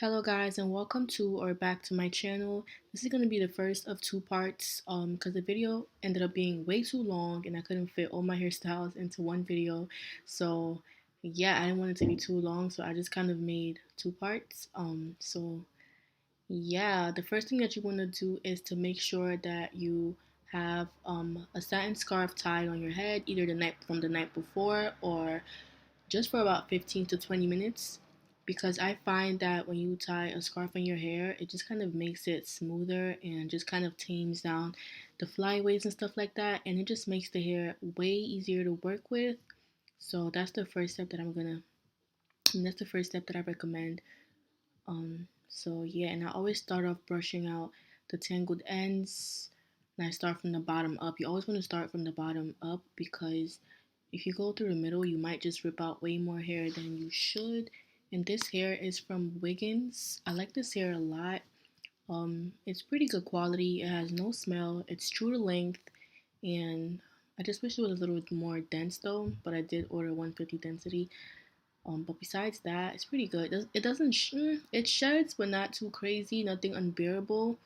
Hello guys and welcome to or back to my channel. This is going to be the first of two parts because the video ended up being way too long and I couldn't fit all my hairstyles into one video. So yeah, I didn't want it to be too long, so I just kind of made two parts. Yeah, the first thing that you want to do is to make sure that you have a satin scarf tied on your head either the night before or just for about 15 to 20 minutes, because I find that when you tie a scarf in your hair, it just kind of makes it smoother and just kind of tames down the flyaways and stuff like that, and it just makes the hair way easier to work with. So that's the first step that that's the first step that I recommend. So yeah, and I always start off brushing out the tangled ends, and I start from the bottom up. You always want to start from the bottom up because if you go through the middle, you might just rip out way more hair than you should. And this hair is from Wiggins. I like this hair a lot. It's pretty good quality. It has no smell. It's true to length, and I just wish it was a little bit more dense though. But I did order 150 density. But besides that, it's pretty good. It doesn't it sheds, but not too crazy. Nothing unbearable.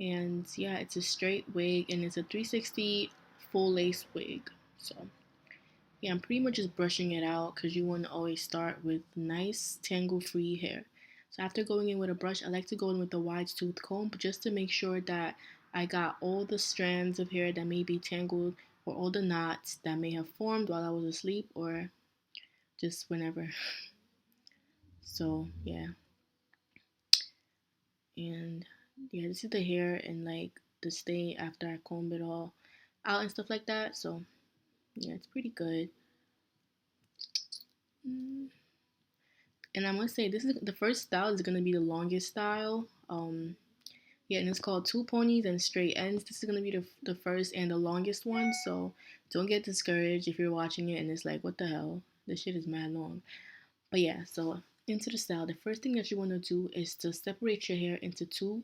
And yeah, it's a straight wig, and it's a 360 full lace wig. So yeah, I'm pretty much just brushing it out because you want to always start with nice tangle-free hair. So after going in with a brush, I like to go in with a wide tooth comb just to make sure that I got all the strands of hair that may be tangled or all the knots that may have formed while I was asleep or just whenever. So yeah, and yeah, this is the hair and like the stain after I comb it all out and stuff like that. So yeah, it's pretty good. Mm. And I must say, this is the first style is gonna be the longest style. Yeah, and it's called two ponies and straight ends. This is gonna be the first and the longest one. So don't get discouraged if you're watching it and it's like, what the hell? This shit is mad long. But yeah, so into the style. The first thing that you want to do is to separate your hair into two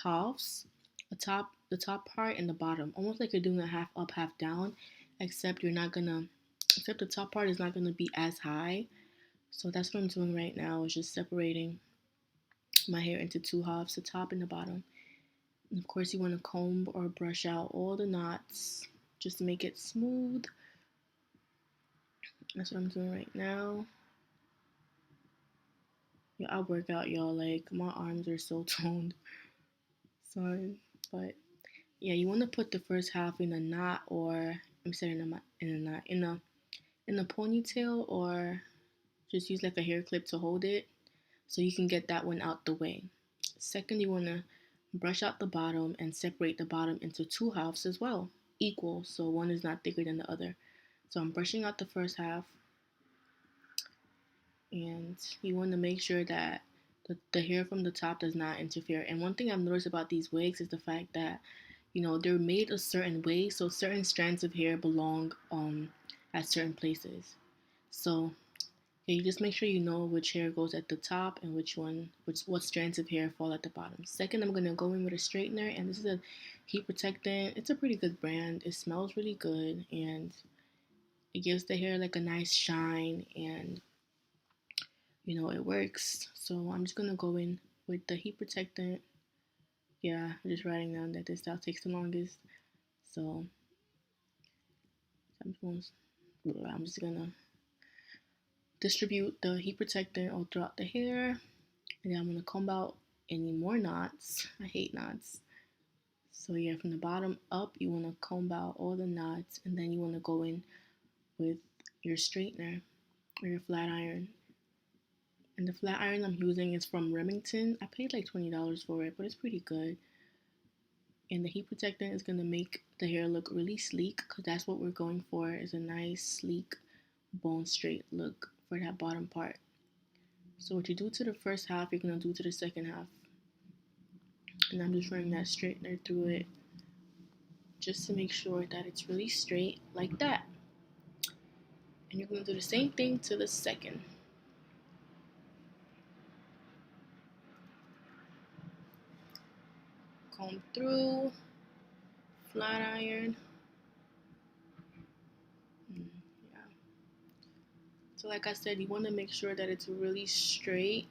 halves, the top part and the bottom, almost like you're doing a half up, half down, except except the top part is not gonna be as high. So that's what I'm doing right now, is just separating my hair into two halves, the top and the bottom. And of course, you want to comb or brush out all the knots just to make it smooth. That's what I'm doing right now. Yeah, I work out, y'all. Like, my arms are so toned. Sorry. But yeah, you want to put the first half in a knot, or I'm saying in a knot, in a ponytail, or just use like a hair clip to hold it so you can get that one out the way. Second, you want to brush out the bottom and separate the bottom into two halves as well, equal, so one is not thicker than the other. So I'm brushing out the first half, and you want to make sure that the hair from the top does not interfere. And one thing I've noticed about these wigs is the fact that, they're made a certain way, so certain strands of hair belong at certain places. So yeah, you just make sure you know which hair goes at the top and what strands of hair fall at the bottom. Second, I'm gonna go in with a straightener, and this is a heat protectant. It's a pretty good brand. It smells really good, and it gives the hair like a nice shine, and it works. So I'm just gonna go in with the heat protectant. Yeah, I'm just writing down that this style takes the longest. So I'm just gonna distribute the heat protectant all throughout the hair. And then I'm gonna comb out any more knots. I hate knots. So yeah, from the bottom up, you wanna comb out all the knots, and then you wanna go in with your straightener or your flat iron. And the flat iron I'm using is from Remington. I paid like $20 for it, but it's pretty good. And the heat protectant is gonna make the hair look really sleek, because that's what we're going for, is a nice sleek bone straight look for that bottom part. So what you do to the first half, you're gonna do to the second half. And I'm just running that straightener through it just to make sure that it's really straight like that. And you're going to do the same thing to the second. Comb through, flat iron. Yeah. So like I said, you want to make sure that it's really straight.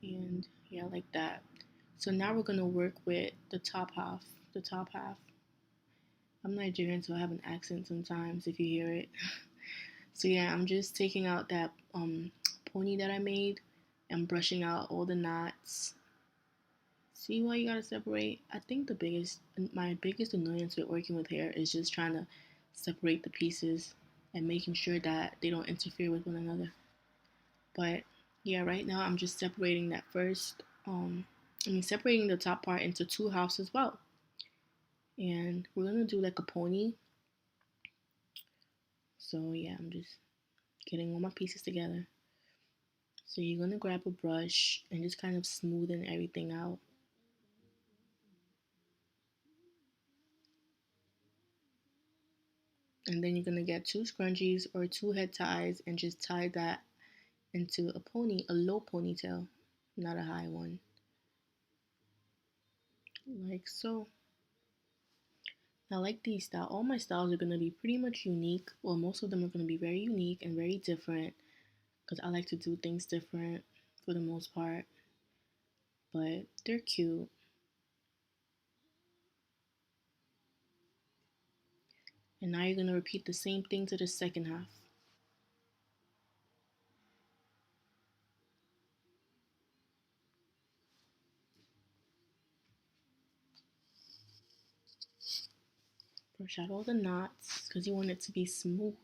And yeah, like that. So now we're gonna work with the top half. The top half. I'm Nigerian, so I have an accent sometimes if you hear it. So yeah, I'm just taking out that pony that I made and brushing out all the knots. See why you gotta separate? I think my biggest annoyance with working with hair is just trying to separate the pieces and making sure that they don't interfere with one another. But yeah, right now I'm just separating that first. Separating the top part into two halves as well. And we're gonna do like a pony. So yeah, I'm just getting all my pieces together. So you're gonna grab a brush and just kind of smoothen everything out. And then you're gonna get two scrunchies or two head ties and just tie that into a low ponytail, not a high one, like so. Now, like these style, all my styles are gonna be pretty much unique. Well, most of them are gonna be very unique and very different because I like to do things different for the most part. But they're cute. And now you're gonna repeat the same thing to the second half. Brush out all the knots because you want it to be smooth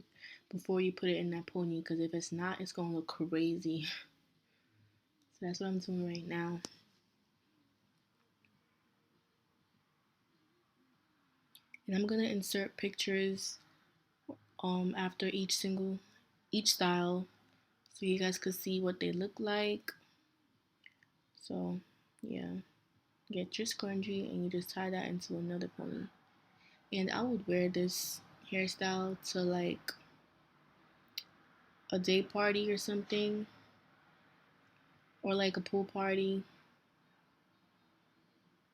before you put it in that pony, because if it's not, it's gonna look crazy. So that's what I'm doing right now. And I'm gonna insert pictures after each style so you guys could see what they look like. So yeah, get your scrunchie and you just tie that into another pony. And I would wear this hairstyle to like a day party or something, or like a pool party.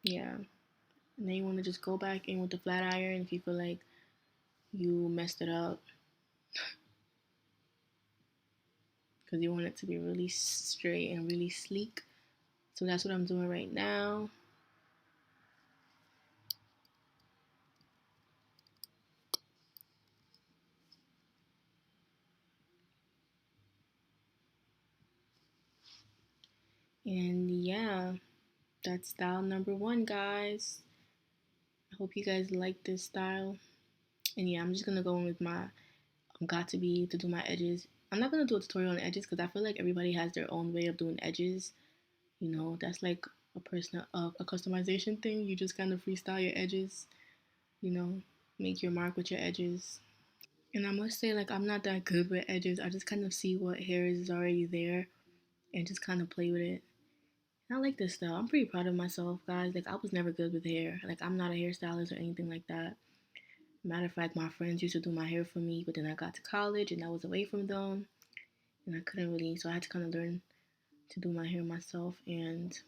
Yeah. And then you want to just go back in with the flat iron if you feel like you messed it up, because you want it to be really straight and really sleek. So that's what I'm doing right now. And yeah, that's style number one, guys. I hope you guys like this style. And yeah, I'm just gonna go in with my got to be to do my edges. I'm not gonna do a tutorial on edges because I feel like everybody has their own way of doing edges. You know, that's like a personal a customization thing. You just kind of freestyle your edges. You know, make your mark with your edges. And I must say, like, I'm not that good with edges. I just kind of see what hair is already there and just kind of play with it. And I like this style. I'm pretty proud of myself, guys. Like, I was never good with hair. Like, I'm not a hairstylist or anything like that. Matter of fact, my friends used to do my hair for me, but then I got to college and I was away from them and I couldn't really, so I had to kind of learn to do my hair myself. And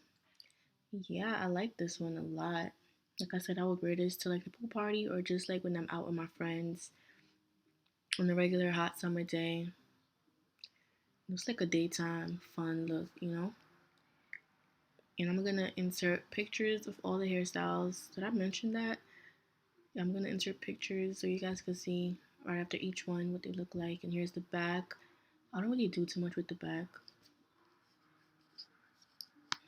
yeah, I like this one a lot. Like I said, I would wear this to like a pool party or just like when I'm out with my friends on a regular hot summer day. It's like a daytime fun look, you know? And I'm gonna insert pictures of all the hairstyles. Did I mention that? Yeah, I'm gonna insert pictures so you guys can see right after each one what they look like. And here's the back. I don't really do too much with the back.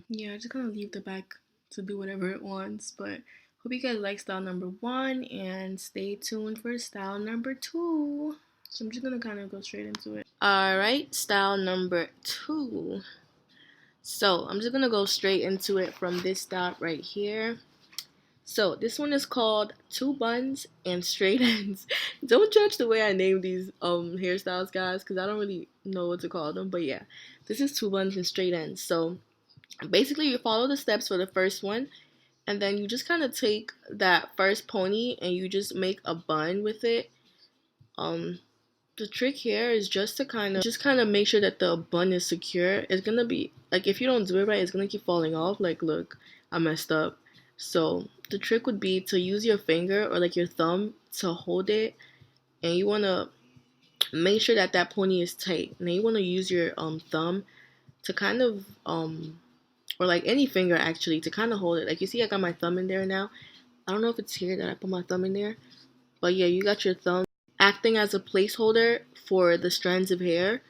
Yeah, I just gonna leave the back to do whatever it wants. But hope you guys like style number one and stay tuned for style number two. So I'm just gonna kind of go straight into it. Alright, style number two. So I'm just gonna go straight into it from this style right here. So this one is called Two Buns and Straight Ends. Don't judge the way I name these hairstyles, guys, because I don't really know what to call them. But yeah, this is Two Buns and Straight Ends. So basically you follow the steps for the first one, and then you just kind of take that first pony and you just make a bun with it. The trick here is just to kind of make sure that the bun is secure. It's gonna be like, if you don't do it right, it's gonna keep falling off. Like, look, I messed up. So the trick would be to use your finger or like your thumb to hold it, and you wanna make sure that that pony is tight. And then you wanna use your thumb to kind of or like any finger actually, to kind of hold it. Like you see, I got my thumb in there now. I don't know if it's here that I put my thumb in there, but yeah, you got your thumb acting as a placeholder for the strands of hair,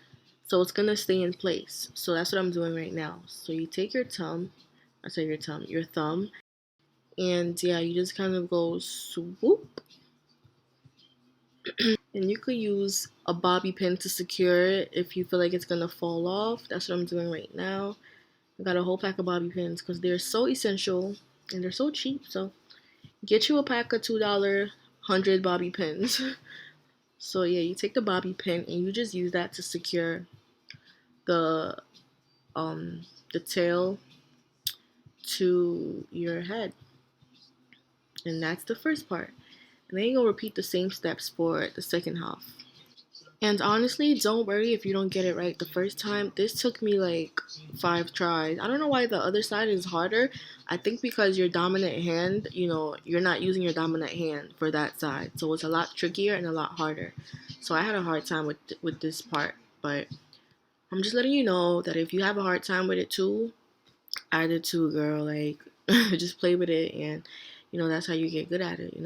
so it's gonna stay in place. So that's what I'm doing right now. So you take your your thumb, and yeah, you just kind of go swoop, and you could use a bobby pin to secure it if you feel like it's gonna fall off. That's what I'm doing right now. I got a whole pack of bobby pins because they're so essential and they're so cheap. So get you a pack of $2 100 bobby pins. So yeah, you take the bobby pin and you just use that to secure the um the tail to your head. And that's the first part. And then you're gonna repeat the same steps for the second half. And honestly, don't worry if you don't get it right the first time. This took me like 5 tries. I don't know why the other side is harder. I think because your dominant hand, you're not using your dominant hand for that side. So it's a lot trickier and a lot harder. So I had a hard time with this part. But I'm just letting you know that if you have a hard time with it too, I did too, girl. Like, just play with it, and that's how you get good at it.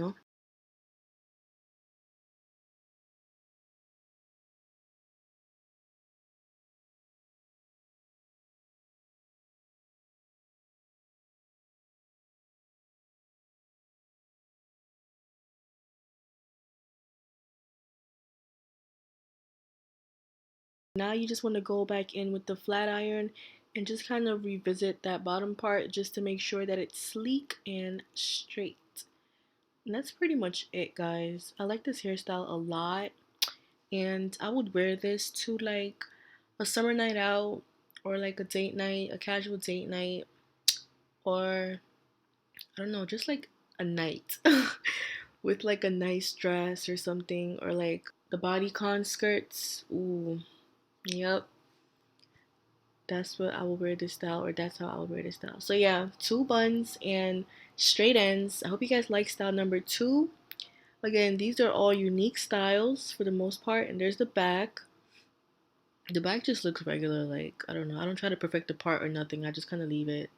Now you just want to go back in with the flat iron and just kind of revisit that bottom part just to make sure that it's sleek and straight. And that's pretty much it, guys. I like this hairstyle a lot, and I would wear this to like a summer night out, or like a date night, a casual date night, or I don't know, just like a night with like a nice dress or something, or like the bodycon skirts. Ooh, yep. That's what I will wear this style, or that's how I will wear this style. So yeah, 2 buns and straight ends. I hope you guys like style number 2. Again, these are all unique styles for the most part, and there's the back. The back just looks regular, like, I don't know. I don't try to perfect the part or nothing. I just kind of leave it.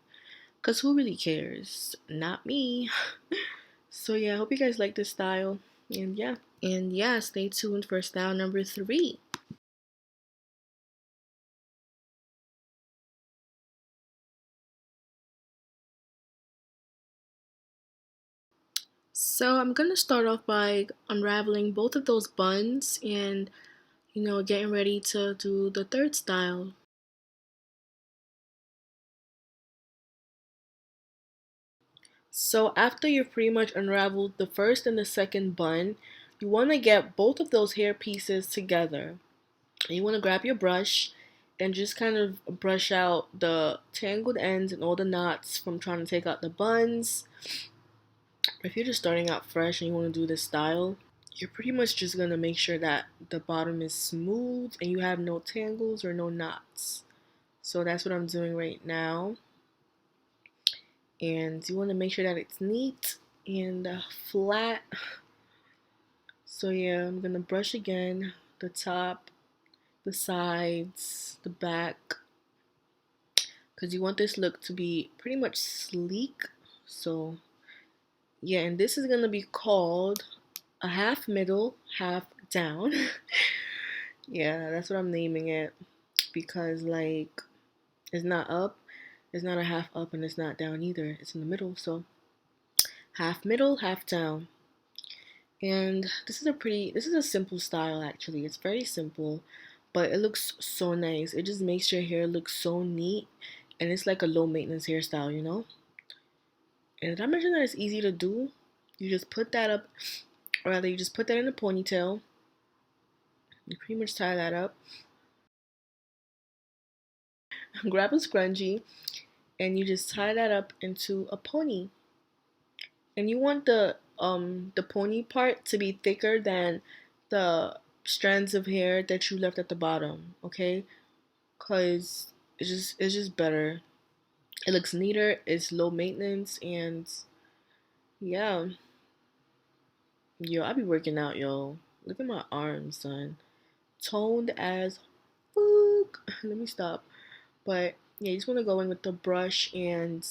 Because who really cares? Not me. So yeah, I hope you guys like this style. And yeah. And yeah, stay tuned for style number 3. So I'm gonna start off by unraveling both of those buns and getting ready to do the third style. So after you've pretty much unraveled the first and the second bun, you want to get both of those hair pieces together. And you want to grab your brush and just kind of brush out the tangled ends and all the knots from trying to take out the buns. If you're just starting out fresh and you want to do this style, you're pretty much just going to make sure that the bottom is smooth and you have no tangles or no knots. So that's what I'm doing right now. And you want to make sure that it's neat and flat. So yeah, I'm gonna brush again the top, the sides, the back, because you want this look to be pretty much sleek. So yeah, and this is gonna be called a half middle, half down. Yeah, that's what I'm naming it, because like it's not up, it's not a half up, and it's not down either. It's in the middle. So half middle, half down. And this is a simple style actually. It's very simple, but it looks so nice. It just makes your hair look so neat, and it's like a low maintenance hairstyle. And did I mention that it's easy to do? You just put that up, or rather you just put that in a ponytail. You pretty much tie that up. Grab a scrunchie, and you just tie that up into a pony. And you want the pony part to be thicker than the strands of hair that you left at the bottom, okay? Cause it's just better. It looks neater, it's low maintenance, and yeah. Yo, I be working out, yo. Look at my arms, son. Toned as fuck. Let me stop. But yeah, you just want to go in with the brush and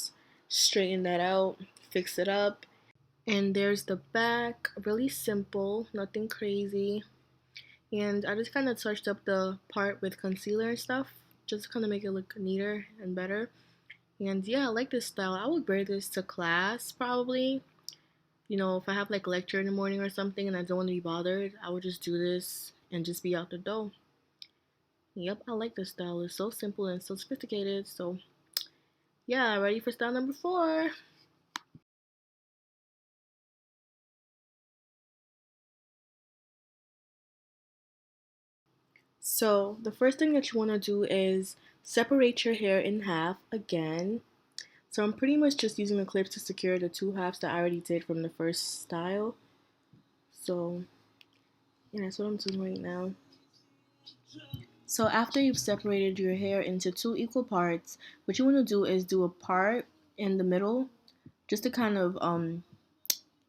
straighten that out, fix it up. And there's the back, really simple, nothing crazy. And I just kind of touched up the part with concealer and stuff, just to kind of make it look neater and better. And yeah, I like this style. I would wear this to class probably. You know, if I have like a lecture in the morning or something and I don't want to be bothered, I would just do this and just be out the door. Yep, I like this style. It's so simple and so sophisticated. So yeah, ready for style number 4. So the first thing that you want to do is separate your hair in half again. So I'm pretty much just using the clips to secure the two halves that I already did from the first style. So yeah, that's what I'm doing right now. So after you've separated your hair into two equal parts, what you want to do is do a part in the middle, just to kind of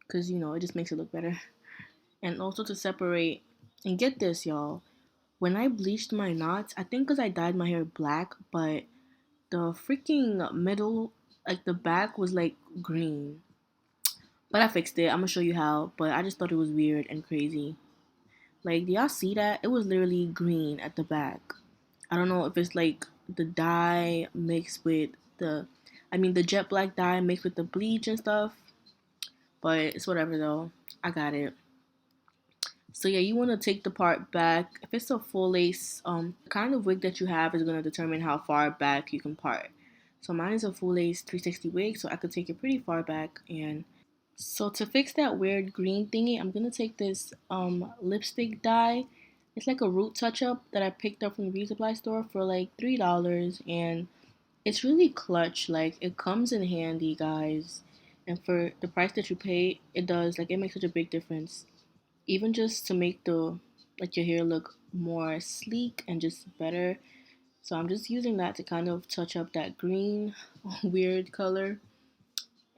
cuz you know, it just makes it look better. And also to separate, and get this y'all, when I bleached my knots, I think cuz I dyed my hair black, but the freaking middle, like the back was like green. But I fixed it. I'm gonna show you how, but I just thought it was weird and crazy. Like, do y'all see that? It was literally green at the back. I don't know if it's like the dye mixed with the jet black dye mixed with the bleach and stuff, but it's whatever though. I got it. So yeah, you want to take the part back. If it's a full lace, the kind of wig that you have is going to determine how far back you can part. So mine is a full lace 360 wig, so I could take it pretty far back. And so to fix that weird green thingy, I'm gonna take this lipstick dye. It's like a root touch up that I picked up from the beauty supply store for like $3, and it's really clutch. Like, it comes in handy, guys. And for the price that you pay, it does, like, it makes such a big difference. Even just to make the like your hair look more sleek and just better. So I'm just using that to kind of touch up that green weird color.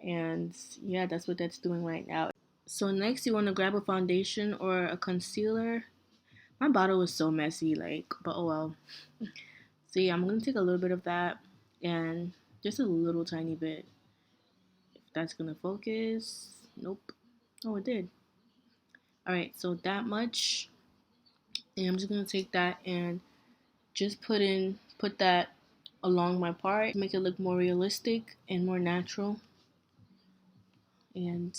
And yeah, that's what that's doing right now. So next you want to grab a foundation or a concealer. My bottle is so messy, like, but oh well. So yeah, I'm gonna take a little bit of that and just a little tiny bit. If that's gonna focus. Nope. Oh, it did. Alright, so that much. And I'm just gonna take that and just put that along my part, make it look more realistic and more natural. And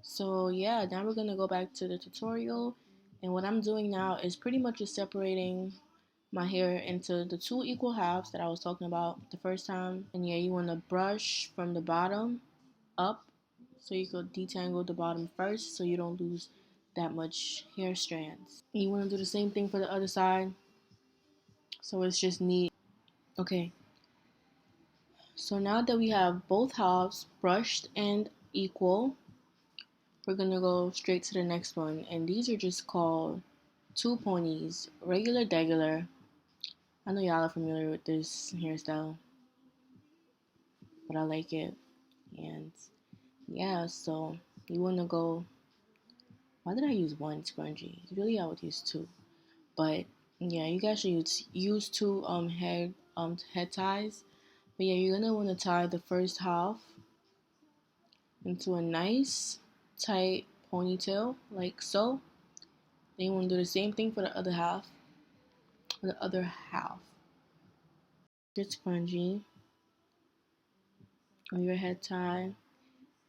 so yeah, now we're gonna go back to the tutorial. And what I'm doing now is pretty much just separating my hair into the two equal halves that I was talking about the first time. And yeah, you want to brush from the bottom up, so you could detangle the bottom first so you don't lose that much hair strands. And you want to do the same thing for the other side, so it's just neat. Okay, so now that we have both halves brushed and equal, we're gonna go straight to the next one. And these are just called two ponies, regular degular. I know y'all are familiar with this hairstyle, but I like it. And yeah, so you wanna go. Why did I use one scrunchie? Really, I would use two. But yeah, you guys should use two head ties. But yeah, you're gonna wanna tie the first half into a nice tight ponytail like so. Then you want to do the same thing for the other half. For the other half, get scrunchie on your head tie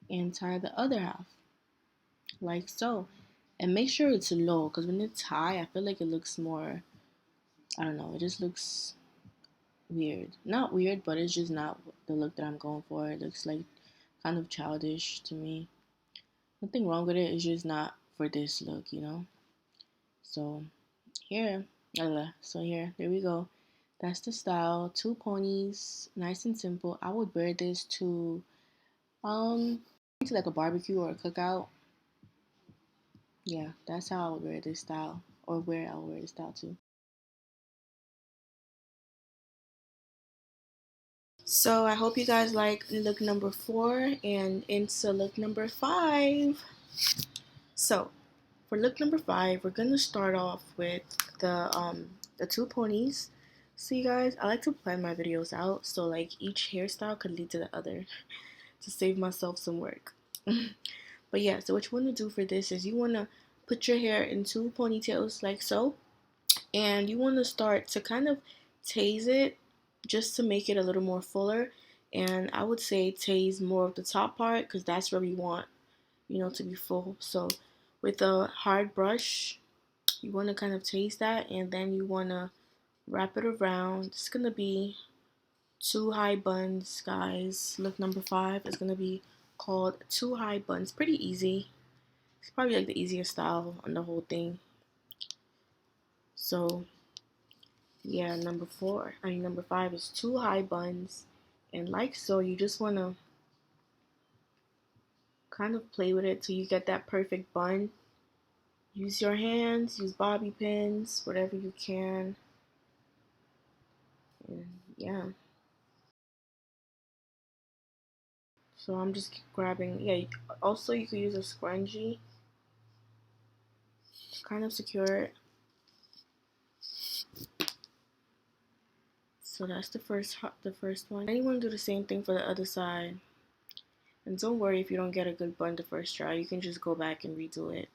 and tie the other half like so. And make sure it's low, because when it's high, I feel like it looks more, I don't know, it just looks weird. Not weird, but it's just not the look that I'm going for. It looks like kind of childish to me. Nothing wrong with it, it's just not for this look, you know? So here, so here, there we go. That's the style. Two ponies, nice and simple. I would wear this um to like a barbecue or a cookout. Yeah, that's how I would wear this style, or where I would wear this style too. So I hope you guys like look number 4 and into look number 5. So for look number 5, we're gonna start off with the two ponies. See guys, I like to plan my videos out so like each hairstyle could lead to the other to save myself some work. But yeah, so what you want to do for this is you want to put your hair in two ponytails like so, and you want to start to kind of tase it just to make it a little more fuller. And I would say tase more of the top part because that's where we want, to be full. So with a hard brush, you want to kind of tase that, and then you want to wrap it around. It's gonna be two high buns, guys. Look, number 5 is gonna be called two high buns. Pretty easy. It's probably like the easiest style on the whole thing. So yeah, number 5 is two high buns, and like so, you just wanna kind of play with it till you get that perfect bun. Use your hands, use bobby pins, whatever you can, and yeah. So I'm just grabbing. Yeah. Also, you could use a scrunchie to kind of secure it. So that's the first one. And you want to do the same thing for the other side. And don't worry if you don't get a good bun the first try. You can just go back and redo it.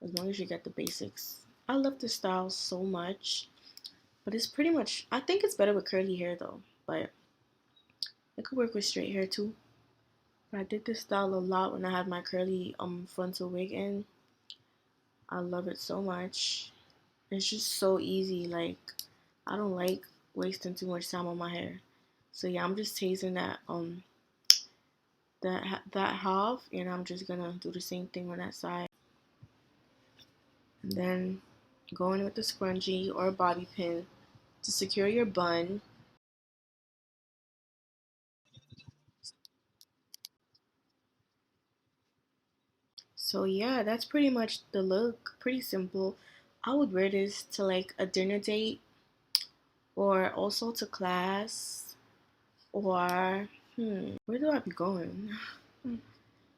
As long as you get the basics. I love this style so much. But it's pretty much, I think it's better with curly hair though. But it could work with straight hair too. But I did this style a lot when I had my curly frontal wig in. I love it so much. It's just so easy. Like, I don't like wasting too much time on my hair. So yeah, I'm just tasting that half, and I'm just gonna do the same thing on that side. And then go in with the scrunchie or a bobby pin to secure your bun. So yeah, that's pretty much the look. Pretty simple. I would wear this to like a dinner date or also to class or where do I be going?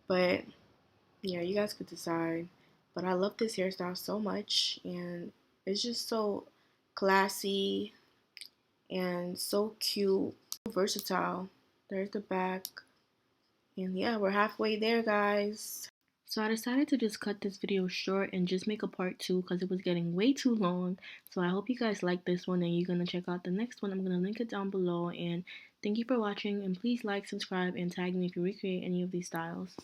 But yeah, you guys could decide. But I love this hairstyle so much, and it's just so classy and so cute, versatile. There's the back. And yeah, we're halfway there, guys. So I decided to just cut this video short and just make a part 2 because it was getting way too long. So I hope you guys like this one and you're going to check out the next one. I'm going to link it down below. And thank you for watching. And please like, subscribe, and tag me if you recreate any of these styles.